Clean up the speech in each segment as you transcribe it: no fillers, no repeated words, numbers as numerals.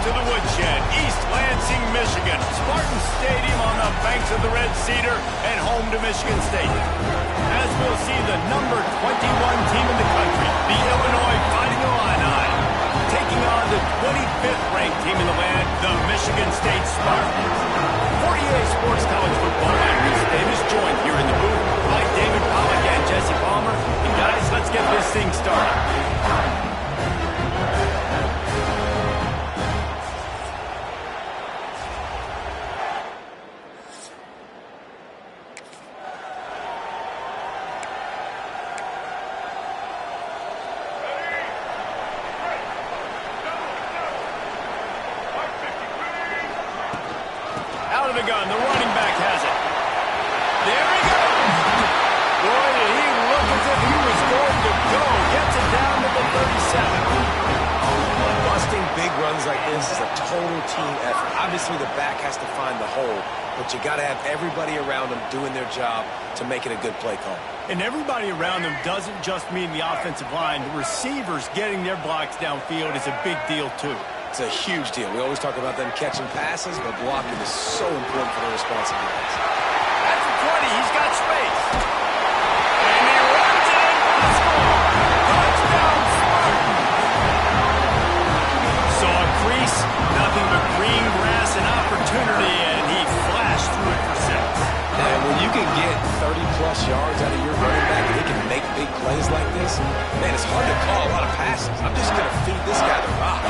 to the woodshed, East Lansing, Michigan. Spartan Stadium on the banks of the Red Cedar and home to Michigan State. As we'll see the number 21 team in the country, the Illinois Fighting Illini, taking on the 25th ranked team in the land, the Michigan State Spartans. 48 Sports College Football, I'm Reese Davis, joined here in the booth by David Pollack and Jesse Palmer. And guys, let's get this thing started. Out of the gun, the running back has it. There he goes! Boy, did he look as if he was going to go. Gets it down to the 37. Busting big runs like this is a total team effort. Obviously, the back has to find the hole, but you got to have everybody around them doing their job to make it a good play call. And everybody around them doesn't just mean the offensive line. The receivers getting their blocks downfield is a big deal, too. It's a huge deal. We always talk about them catching passes, but blocking is so important for their responsibilities. That's a 20. He's got space. And he runs it in for the score. Touchdown, Spartan. Saw a crease, nothing but green grass and opportunity, and he flashed through it for 6. And when you can get 30-plus yards out of your running back and he can make big plays like this, man, it's hard to call a lot of passes. I'm just going to feed this guy the rock.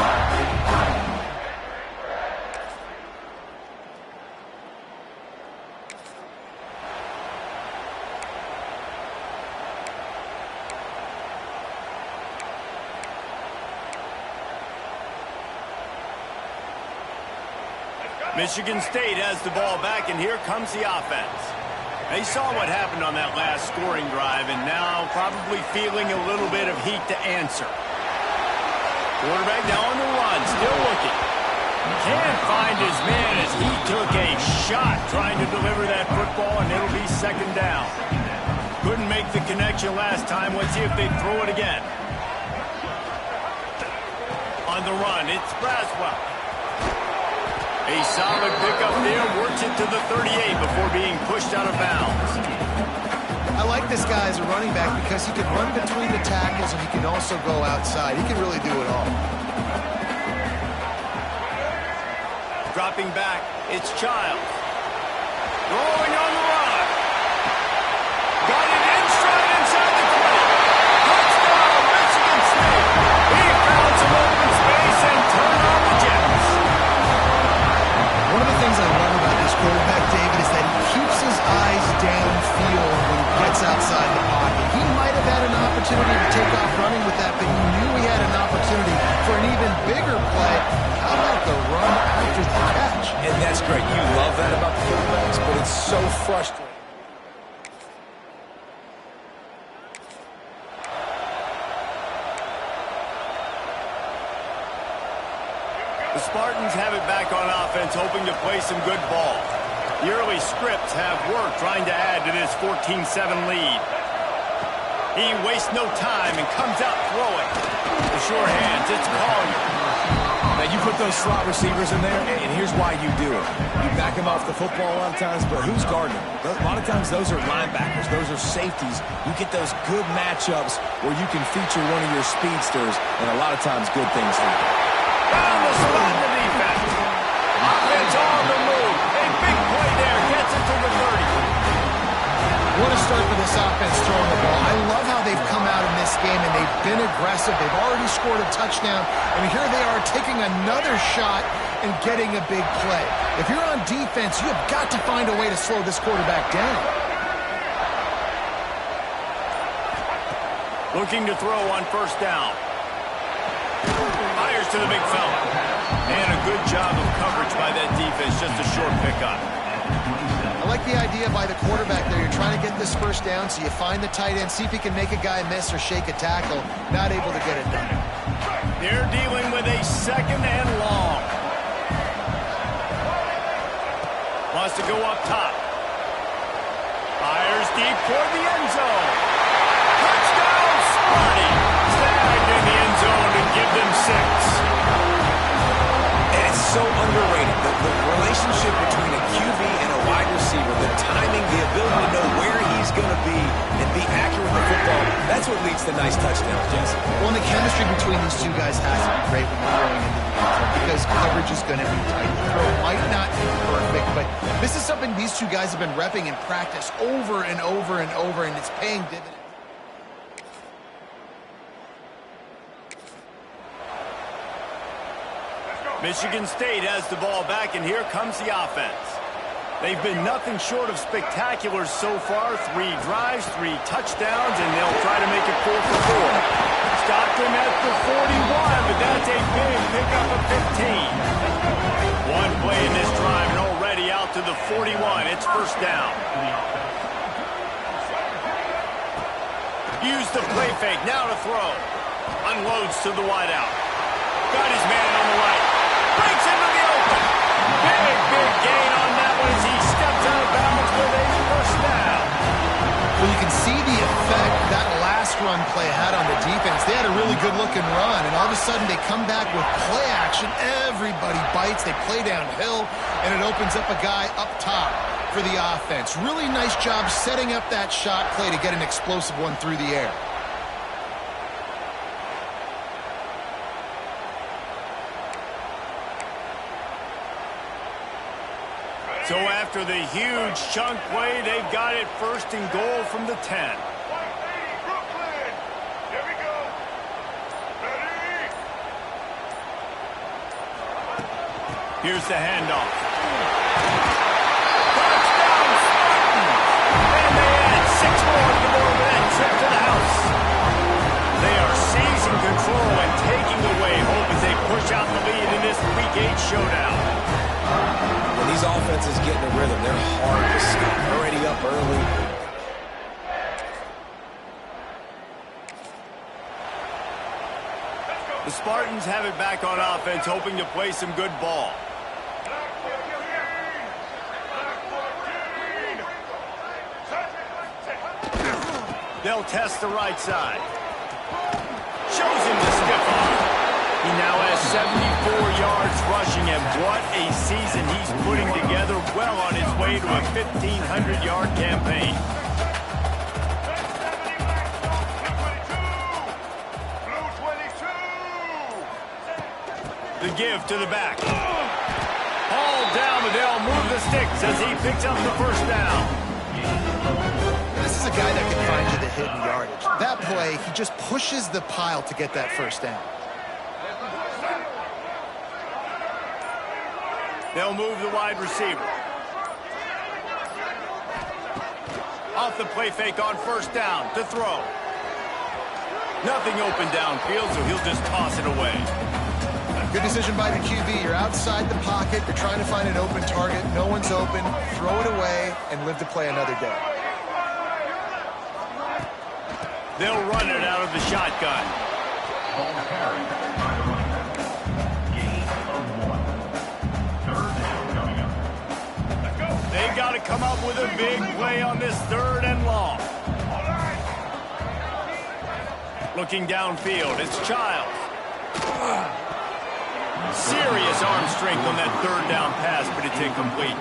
Michigan State has the ball back, and here comes the offense. They saw what happened on that last scoring drive, and now probably feeling a little bit of heat to answer. Quarterback now on the run, still looking. Can't find his man as he took a shot trying to deliver that football, and it'll be second down. Couldn't make the connection last time. Let's see if they throw it again. On the run, it's Braswell. A solid pickup there, works it to the 38 before being pushed out of bounds. I like this guy as a running back because he can run between the tackles and he can also go outside. He can really do it all. Dropping back, it's Childs. Throwing on the run. Got it in stride inside the 20. Touchdown, Michigan State. He found some open space and turned on the Jets. One of the things I love about this quarterback, David, is that he keeps his eyes downfield when he gets outside the pocket. He might have had an opportunity to take off running with that, but he knew he had an opportunity for an even bigger play. How about the run after the catch? And that's great. You love that about the quarterbacks, but it's so frustrating. The Spartans have it back on offense, hoping to play some good ball. The early scripts have worked, trying to add to this 14-7 lead. He wastes no time and comes out throwing. The sure hands, it's Collier. Now, you put those slot receivers in there, and here's why you do it. You back them off the football a lot of times, but who's guarding them? A lot of times, those are linebackers. Those are safeties. You get those good matchups where you can feature one of your speedsters, and a lot of times, good things happen. Found the spot in the defense. Offense on the move. A big play there. Gets it to the 30. What a start for this offense throwing the ball. I love how they've come out in this game, and they've been aggressive. They've already scored a touchdown, and here they are taking another shot and getting a big play. If you're on defense, you have got to find a way to slow this quarterback down. Looking to throw on first down. Fires to the big fella. And a good job of coverage by that defense. Just a short pickup. I like the idea by the quarterback there. You're trying to get this first down, so you find the tight end, see if he can make a guy miss or shake a tackle. Not able to get it done. They're dealing with a second and long. Wants to go up top. Fires deep toward the end zone. Touchdown, Sparty. Snagged in the end zone to give them 6. And that's what leads to nice touchdowns, Jesse. Well, and the chemistry between these two guys has to be great when they're throwing into the end zone because coverage is going to be tight. The throw might not be perfect, but this is something these two guys have been repping in practice over and over and over, and it's paying dividends. Michigan State has the ball back, and here comes the offense. They've been nothing short of spectacular so far. 3 drives, 3 touchdowns, and they'll try to make it 4 for 4. Stopped him at the 41, but that's a big pickup of 15. One play in this drive, and already out to the 41. It's first down. Use the play fake, now to throw. Unloads to the wideout. Got his man on the right. Breaks into the open. Big gain on that one as he steps out of bounds with a first down. Well, you can see the effect that last run play had on the defense. They had a really good-looking run, and all of a sudden they come back with play action. Everybody bites. They play downhill, and it opens up a guy up top for the offense. Really nice job setting up that shot play to get an explosive one through the air. So after the huge chunk play, they've got it first and goal from the 10. Brooklyn. Here we go. Ready? Here's the handoff. Touchdown, Spartans! And they add 6 more to the board with that trip to the house. They are seizing control and taking away hope as they push out the lead in this Week 8 showdown. When these offenses get in a rhythm, they're hard to stop. Already up early. The Spartans have it back on offense, hoping to play some good ball. They'll test the right side. Shows him the stiff arm. He now has 74 yards rushing, and what a season he's putting together, well on his way to a 1,500-yard campaign. The give to the back. All down, but they'll move the sticks as he picks up the first down. This is a guy that can find you the hidden yardage. That play, he just pushes the pile to get that first down. They'll move the wide receiver. Off the play fake on first down to throw. Nothing open downfield, so he'll just toss it away. Good decision by the QB. You're outside the pocket. You're trying to find an open target. No one's open. Throw it away and live to play another day. They'll run it out of the shotgun. They got to come up with a big play on this 3rd and long. Looking downfield, it's Childs. Serious arm strength on that 3rd down pass, but it's incomplete.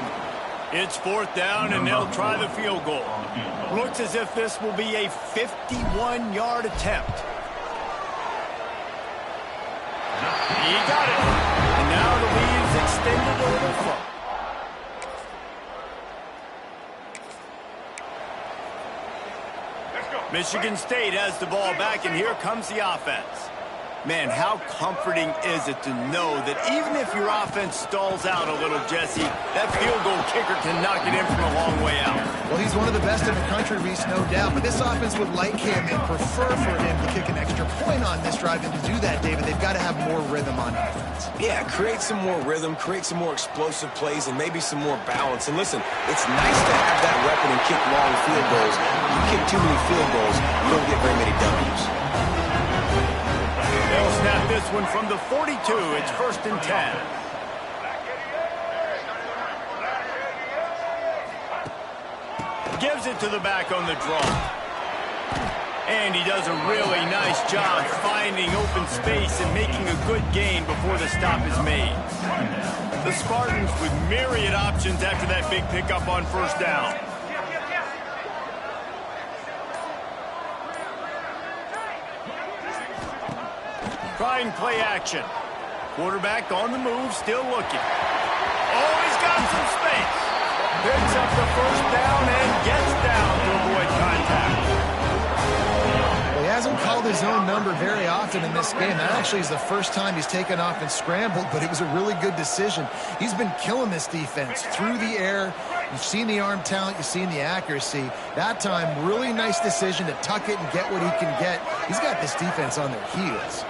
It's 4th down, and they'll try the field goal. Looks as if this will be a 51-yard attempt. He got it. And now the lead is extended a little further. Michigan State has the ball back, and here comes the offense. Man, how comforting is it to know that even if your offense stalls out a little, Jesse, that field goal kicker can knock it in from a long way out. Well, he's one of the best in the country, Reese, no doubt. But this offense would like him and prefer for him to kick an extra point on this drive. And to do that, David, they've got to have more rhythm on offense. Yeah, create some more rhythm, create some more explosive plays, and maybe some more balance. And listen, it's nice to have that weapon and kick long field goals. You kick too many field goals, you don't get very many W's. They'll snap this one from the 42. It's 1st and 10. Gives it to the back on the draw. And he does a really nice job finding open space and making a good gain before the stop is made. The Spartans with myriad options after that big pickup on first down. Trying play action. Quarterback on the move, still looking. Oh, he's got some space. Picks up the first down and gets down to avoid contact. Well, he hasn't called his own number very often in this game. That actually is the first time he's taken off and scrambled, but it was a really good decision. He's been killing this defense through the air. You've seen the arm talent, you've seen the accuracy. That time, really nice decision to tuck it and get what he can get. He's got this defense on their heels.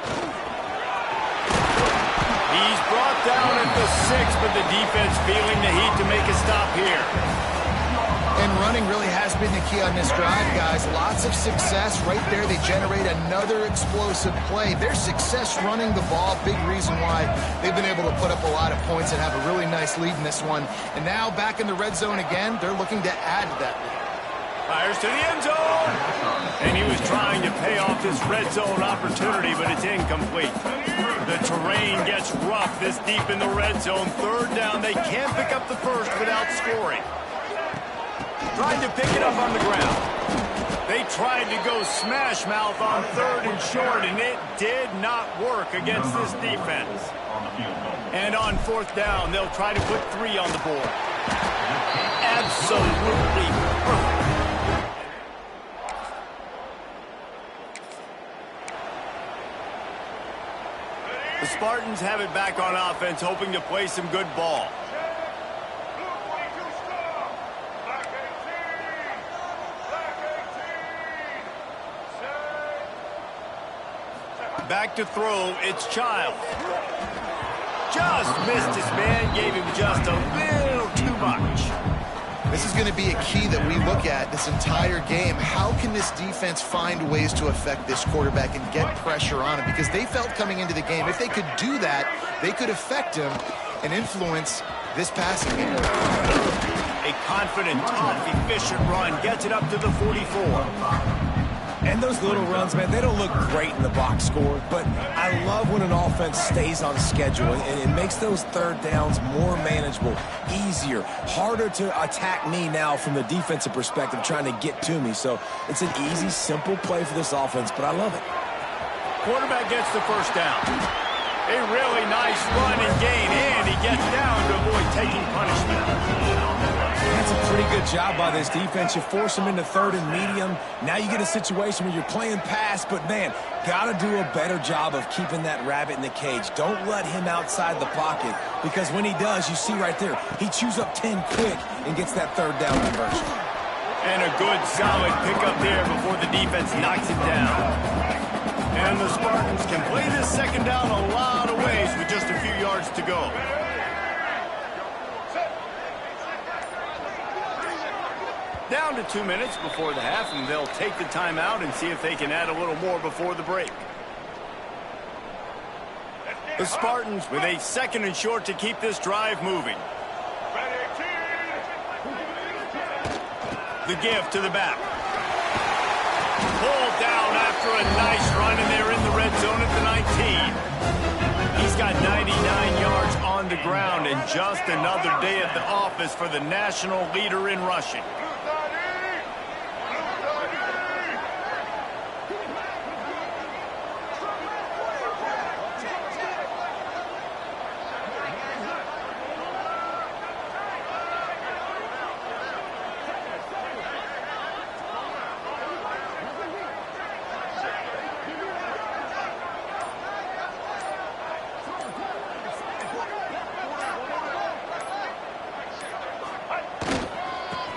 He's brought down at the 6, but the defense feeling the heat to make a stop here. And running really has been the key on this drive, guys. Lots of success right there. They generate another explosive play. Their success running the ball, big reason why they've been able to put up a lot of points and have a really nice lead in this one. And now back in the red zone again, they're looking to add to that lead. Fires to the end zone. And he was trying to pay off this red zone opportunity, but it's incomplete. The terrain gets rough this deep in the red zone. Third down, they can't pick up the first without scoring. Tried to pick it up on the ground. They tried to go smash mouth on 3rd and short, and it did not work against this defense. And on 4th down, they'll try to put 3 on the board. Absolutely perfect. The Spartans have it back on offense, hoping to play some good ball. Back to throw, it's Childs. Just missed his man, gave him just a little too much. This is going to be a key that we look at this entire game. How can this defense find ways to affect this quarterback and get pressure on him? Because they felt coming into the game, if they could do that, they could affect him and influence this passing game. A confident, tough, efficient run gets it up to the 44. And those little runs, man, they don't look great in the box score, but I love when an offense stays on schedule, and it makes those 3rd downs more manageable, easier, harder to attack me now from the defensive perspective trying to get to me. So it's an easy, simple play for this offense, but I love it. Quarterback gets the first down. A really nice run and gain, and he gets down to avoid taking punishment. That's a pretty good job by this defense. You force them into 3rd and medium. Now you get a situation where you're playing pass, but, man, got to do a better job of keeping that rabbit in the cage. Don't let him outside the pocket, because when he does, you see right there, he chews up 10 quick and gets that 3rd down conversion. And a good, solid pickup there before the defense knocks it down. And the Spartans can play this 2nd down a lot of ways with just a few yards to go. Down to 2 minutes before the half, and they'll take the timeout and see if they can add a little more before the break. The Spartans with a 2nd and short to keep this drive moving. The give to the back. Pulled down after a nice run, and they're in the red zone at the 19. He's got 99 yards on the ground, and just another day at the office for the national leader in rushing.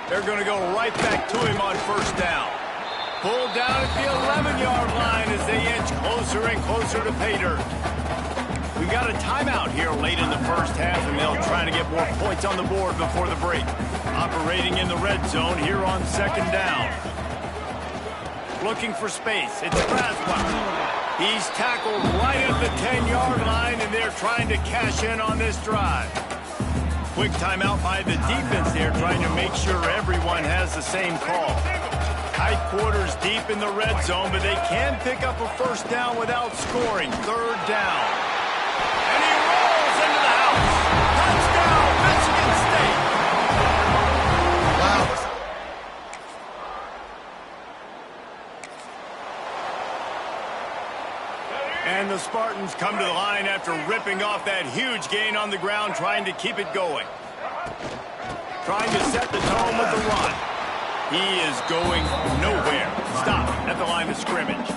They're going to go right back to him on 1st down. Pulled down at the 11-yard line as they inch closer and closer to pay dirt. We got a timeout here late in the 1st half, and they'll try to get more points on the board before the break. Operating in the red zone here on 2nd down. Looking for space. It's Braswell. He's tackled right at the 10-yard line, and they're trying to cash in on this drive. Quick timeout by the defense there, trying to make sure everyone has the same call. Tight quarters deep in the red zone, but they can pick up a 1st down without scoring. 3rd down. And he rolls into the house. Touchdown, Michigan State. Wow. And the Spartans come to the line after ripping off that huge gain on the ground, trying to keep it going. Trying to set the tone with the run. He is going nowhere. Stop at the line of scrimmage.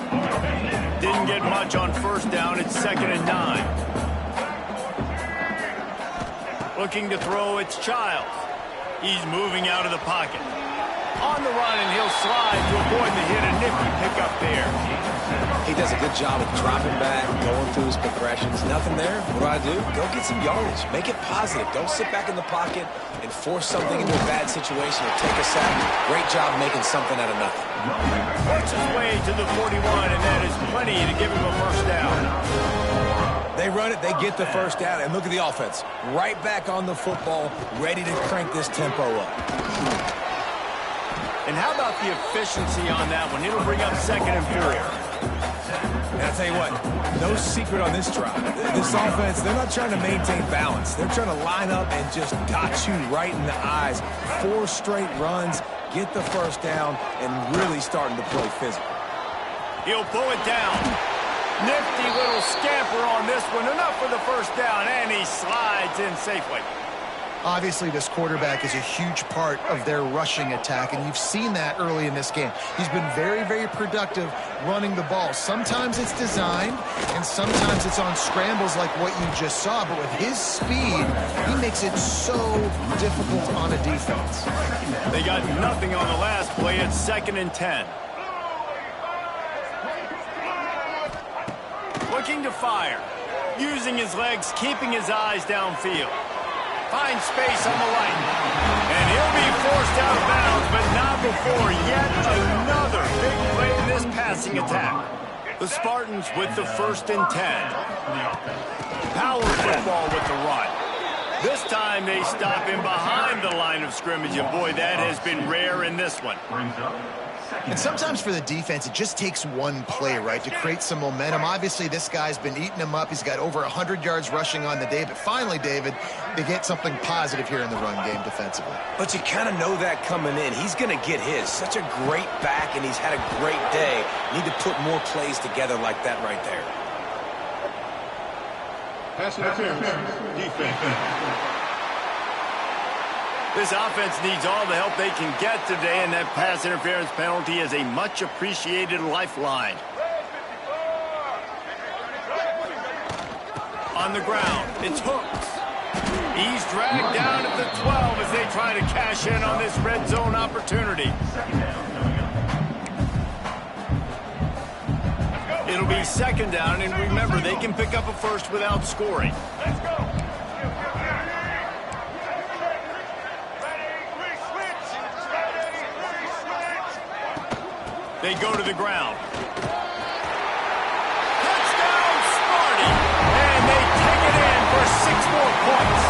Didn't get much on first down. It's 2nd and 9. Looking to throw, it's Childs. He's moving out of the pocket. On the run, and he'll slide to avoid the hit. A nifty pickup there. He does a good job of dropping back, going through his progressions. Nothing there. What do? Go get some yardage. Make it positive. Don't sit back in the pocket and force something into a bad situation or take a sack. Great job making something out of nothing. Works his way to the 41, and that is plenty to give him a first down. They run it, they get the first down, and look at the offense. Right back on the football, ready to crank this tempo up. And how about the efficiency on that one? It'll bring up 2nd and 4. And I'll tell you what, no secret on this drive. This offense, they're not trying to maintain balance. They're trying to line up and just dot you right in the eyes. 4 straight runs, get the first down, and really starting to play physical. He'll pull it down. Nifty little scamper on this one. Enough for the first down, and he slides in safely. Obviously, this quarterback is a huge part of their rushing attack, and you've seen that early in this game. He's been very, very productive running the ball. Sometimes it's designed, and sometimes it's on scrambles like what you just saw. But with his speed, he makes it so difficult on a defense. They got nothing on the last play. It's 2nd and 10. Looking to fire. Using his legs, keeping his eyes downfield. Finds space on the right. And he'll be forced out of bounds, but not before yet another big play in this passing attack. The Spartans with the 1st and 10. Power football with the run. This time they stop him behind the line of scrimmage, and boy, that has been rare in this one. And sometimes for the defense, it just takes one play, right, to create some momentum. Obviously, this guy's been eating them up. He's got over 100 yards rushing on the day. But finally, David, they get something positive here in the run game defensively. But you kind of know that coming in. He's going to get his. Such a great back, and he's had a great day. Need to put more plays together like that right there. Pass interference. Defense. This offense needs all the help they can get today, and that pass interference penalty is a much-appreciated lifeline. On the ground, it's Hooks. He's dragged down at the 12 as they try to cash in on this red zone opportunity. It'll be 2nd down, and remember, they can pick up a first without scoring. Let's go. They go to the ground. Touchdown, Sparty! And they take it in for 6 more points.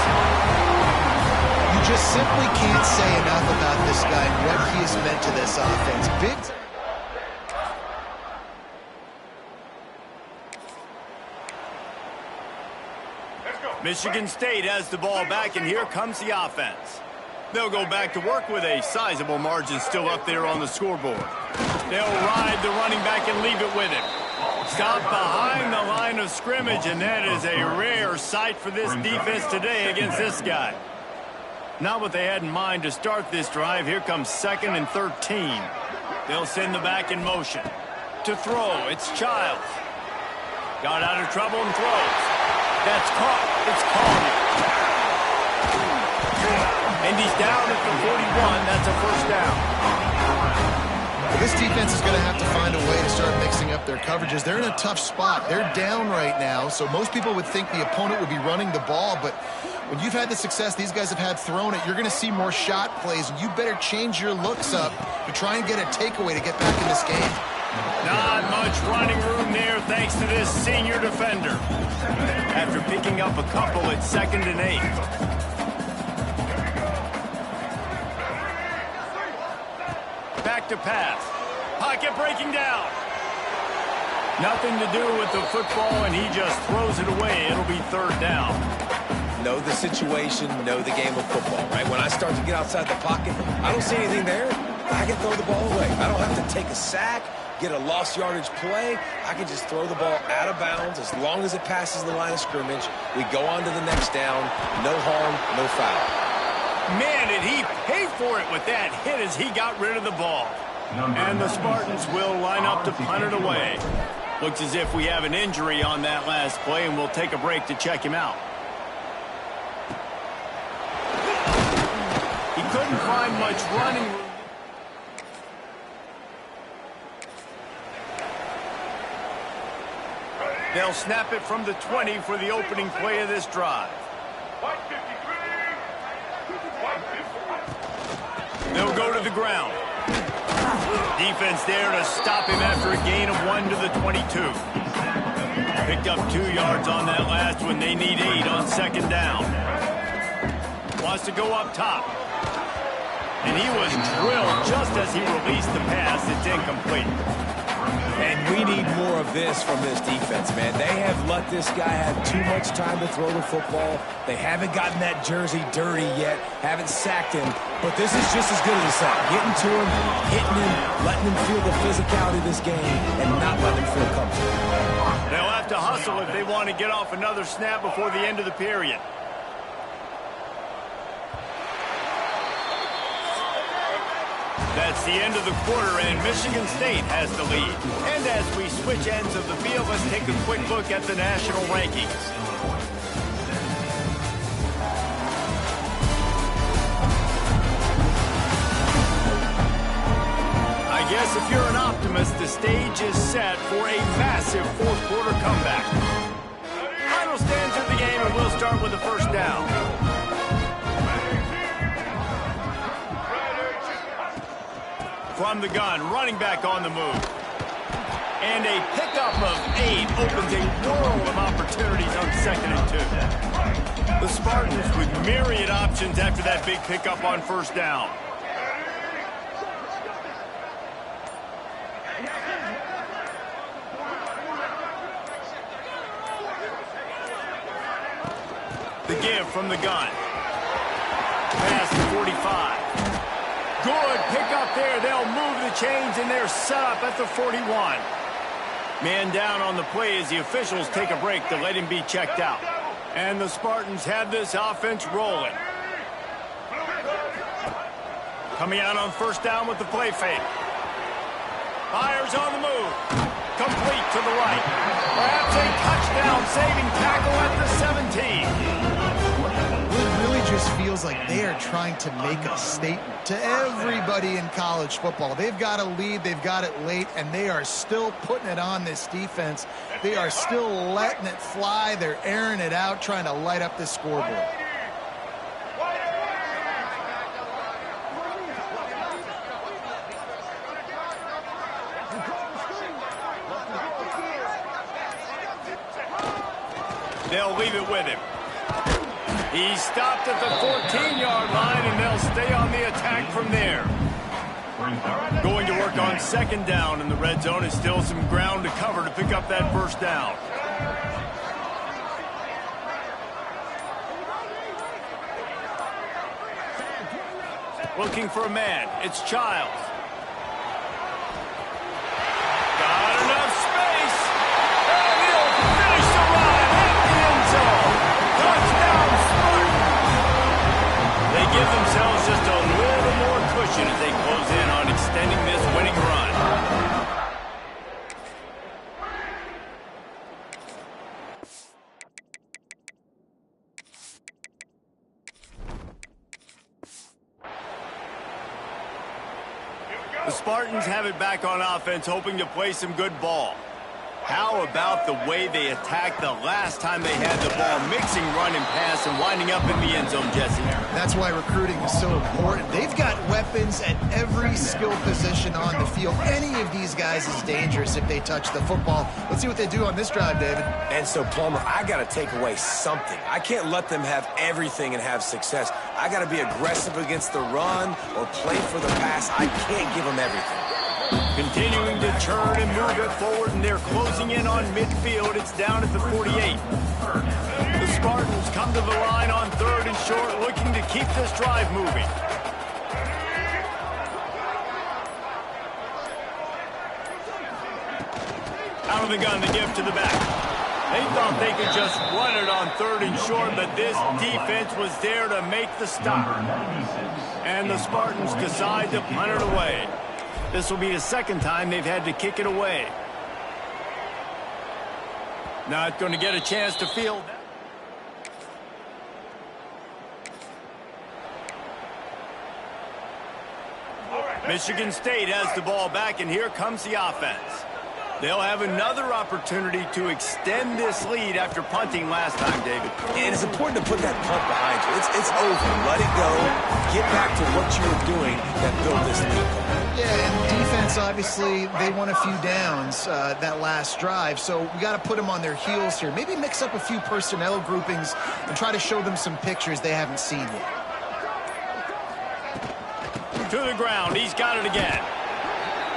You just simply can't say enough about this guy and what he has meant to this offense. Big. Michigan State has the ball back, and here comes the offense. They'll go back to work with a sizable margin still up there on the scoreboard. They'll ride the running back and leave it with him. Stop behind the line of scrimmage, and that is a rare sight for this defense today against this guy. Not what they had in mind to start this drive. Here comes 2nd and 13. They'll send the back in motion. To throw, it's Childs. Got out of trouble and throws. That's caught. It's Collier. And he's down at the 41. That's a first down. This defense is going to have to find a way to start mixing up their coverages. They're in a tough spot. They're down right now, so most people would think the opponent would be running the ball, but when you've had the success these guys have had throwing it, you're going to see more shot plays, and you better change your looks up to try and get a takeaway to get back in this game. Not much running room there thanks to this senior defender. After picking up a couple, it's 2nd and 8. Back to pass. Pocket breaking down. Nothing to do with the football, and he just throws it away. It'll be 3rd down. Know the situation, know the game of football, right? When I start to get outside the pocket, I don't see anything there, I can throw the ball away. I don't have to take a sack, get a lost yardage play, I can just throw the ball out of bounds as long as it passes the line of scrimmage. We go on to the next down. No harm, no foul. Man, did he pay for it with that hit as he got rid of the ball. And the Spartans will line up to punt it away. Looks as if we have an injury on that last play, and we'll take a break to check him out. He couldn't find much running room. They'll snap it from the 20 for the opening play of this drive. They'll go to the ground. Defense there to stop him after a gain of 1 to the 22. Picked up 2 yards on that last one. They need 8 on second down. Wants to go up top. And he was drilled just as he released the pass. It's incomplete. And we need more of this from this defense, man. They have let this guy have too much time to throw the football. They haven't gotten that jersey dirty yet, haven't sacked him. But this is just as good as a sack. Getting to him, hitting him, letting him feel the physicality of this game, and not letting him feel comfortable. They'll have to hustle if they want to get off another snap before the end of the period. That's the end of the quarter, and Michigan State has the lead. And as we switch ends of the field, let's take a quick look at the national rankings. I guess if you're an optimist, the stage is set for a massive fourth-quarter comeback. Final stands of the game, and we'll start with the first down. From the gun, running back on the move. And a pickup of 8 opens a world of opportunities on 2nd and 2. The Spartans with myriad options after that big pickup on first down. The give from the gun. Pass to 45. Good pickup there. They'll move the chains, and they're set up at the 41. Man down on the play as the officials take a break to let him be checked out. And the Spartans have this offense rolling. Coming out on first down with the play fake. Fires on the move. Complete to the right. Perhaps a touchdown-saving tackle at the 17. It really just feels like they are trying to make a statement to everybody in college football. They've got a lead, they've got it late, and they are still putting it on this defense. They are still letting it fly. They're airing it out, trying to light up this scoreboard. They'll leave it with him. He stopped at the 14-yard line, and they'll stay on the attack from there. Going to work on second down, and the red zone is still some ground to cover to pick up that first down. Looking for a man. It's Childs. Got enough space. And he'll finish the run at the end zone. Touchdown, Spartans. They give themselves just a little more cushion as they close in on extending this winning run. The Spartans have it back on offense, hoping to play some good ball. How about the way they attacked the last time they had the ball, mixing run and pass and winding up in the end zone, Jesse? That's why recruiting is so important. They've got weapons at every skill position on the field. Any of these guys is dangerous if they touch the football. Let's see what they do on this drive, David. And so, Plummer, I got to take away something. I can't let them have everything and have success. I got to be aggressive against the run or play for the pass. I can't give them everything. Continuing to turn and move it forward, and they're closing in on midfield. It's down at the 48. The Spartans come to the line on third and short, looking to keep this drive moving. Out of the gun, the give to the back. They thought they could just run it on 3rd and short, but this defense was there to make the stop. And the Spartans decide to punt it away. This will be the 2nd time they've had to kick it away. Not going to get a chance to field that. Michigan State has the ball back, and here comes the offense. They'll have another opportunity to extend this lead after punting last time, David. And it's important to put that punt behind you. It's over. Let it go. Get back to what you were doing that built this lead. Yeah, and defense, obviously, they won a few downs that last drive, so we got to put them on their heels here. Maybe mix up a few personnel groupings and try to show them some pictures they haven't seen yet. To the ground. He's got it again.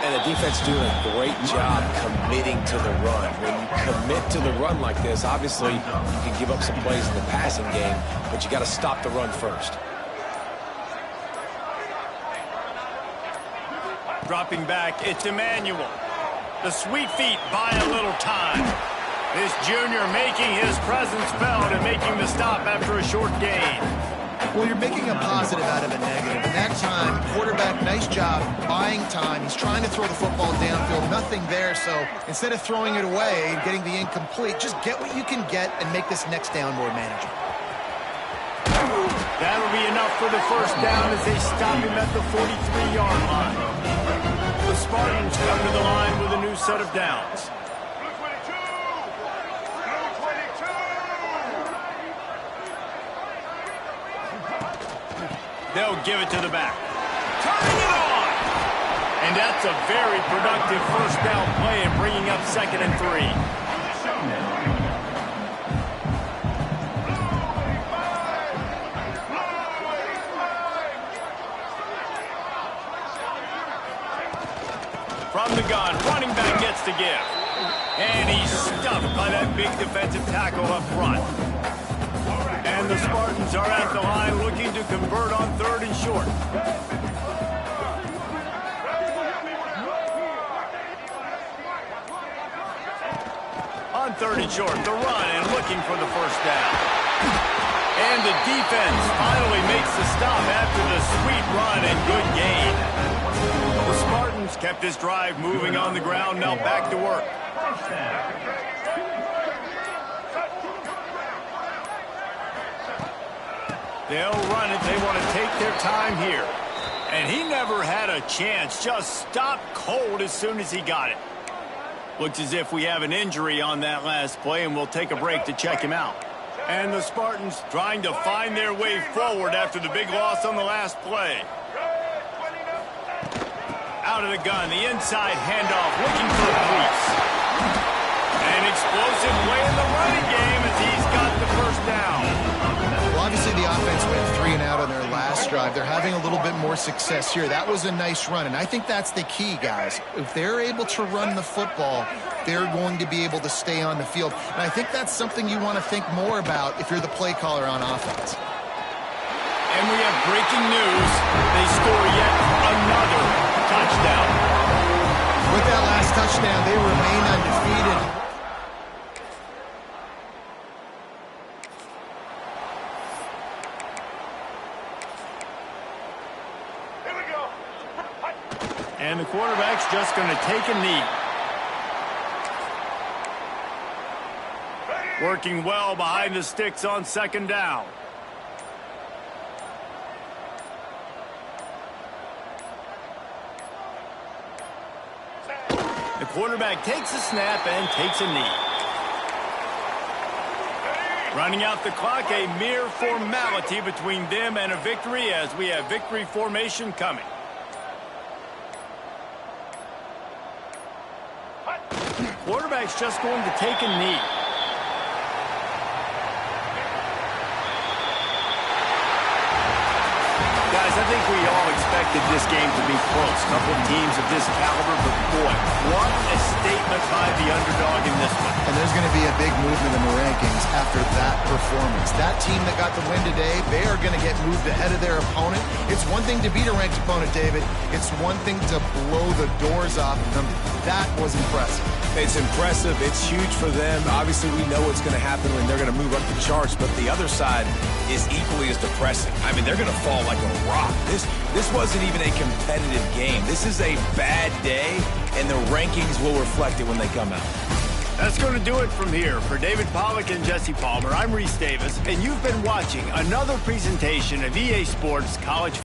And the defense doing a great job committing to the run. When you commit to the run like this, obviously you can give up some plays in the passing game, but you got to stop the run first. Dropping back, it's Emmanuel. The sweet feet buy a little time. This junior making his presence felt and making the stop after a short gain. Well, you're making a positive out of a negative. And that time, quarterback, nice job buying time. He's trying to throw the football downfield. Nothing there, so instead of throwing it away and getting the incomplete, just get what you can get and make this next down more manageable. That'll be enough for the 1st down as they stop him at the 43-yard line. The Spartans come to the line with a new set of downs. They'll give it to the back. Turning it on! And that's a very productive 1st down play and bringing up 2nd and 3. From the gun, running back gets the give. And he's stuffed by that big defensive tackle up front. And the Spartans are at the line looking to convert on 3rd and short. On 3rd and short, the run and looking for the 1st down. And the defense finally makes the stop after the sweet run and good gain. The Spartans kept this drive moving on the ground, now back to work. They'll run it. They want to take their time here. And he never had a chance. Just stopped cold as soon as he got it. Looks as if we have an injury on that last play, and we'll take a break to check him out. And the Spartans trying to find their way forward after the big loss on the last play. Out of the gun, the inside handoff, looking for a crease. An explosive play in the running game as he's got the 1st down. Obviously, the offense went 3 and out on their last drive. They're having a little bit more success here. That was a nice run, and I think that's the key, guys. If they're able to run the football, they're going to be able to stay on the field. And I think that's something you want to think more about if you're the play caller on offense. And we have breaking news. They score yet another touchdown. With that last touchdown, they remain undefeated. And the quarterback's just going to take a knee. Working well behind the sticks on 2nd down. The quarterback takes a snap and takes a knee. Running out the clock, a mere formality between them and a victory as we have victory formation coming. Quarterback's just going to take a knee. Guys, I think we all expected this game to be close. Couple teams of this caliber, but boy, what a statement by the underdog in this one. And there's going to be a big movement in the rankings after that performance. That team that got the win today, they are going to get moved ahead of their opponent. It's one thing to beat a ranked opponent, David. It's one thing to blow the doors off of them. That was impressive. It's impressive. It's huge for them. Obviously, we know what's going to happen when they're going to move up the charts, but the other side is equally as depressing. I mean, they're going to fall like a rock. This wasn't even a competitive game. This is a bad day, and the rankings will reflect it when they come out. That's going to do it from here. For David Pollack and Jesse Palmer, I'm Reese Davis, and you've been watching another presentation of EA Sports College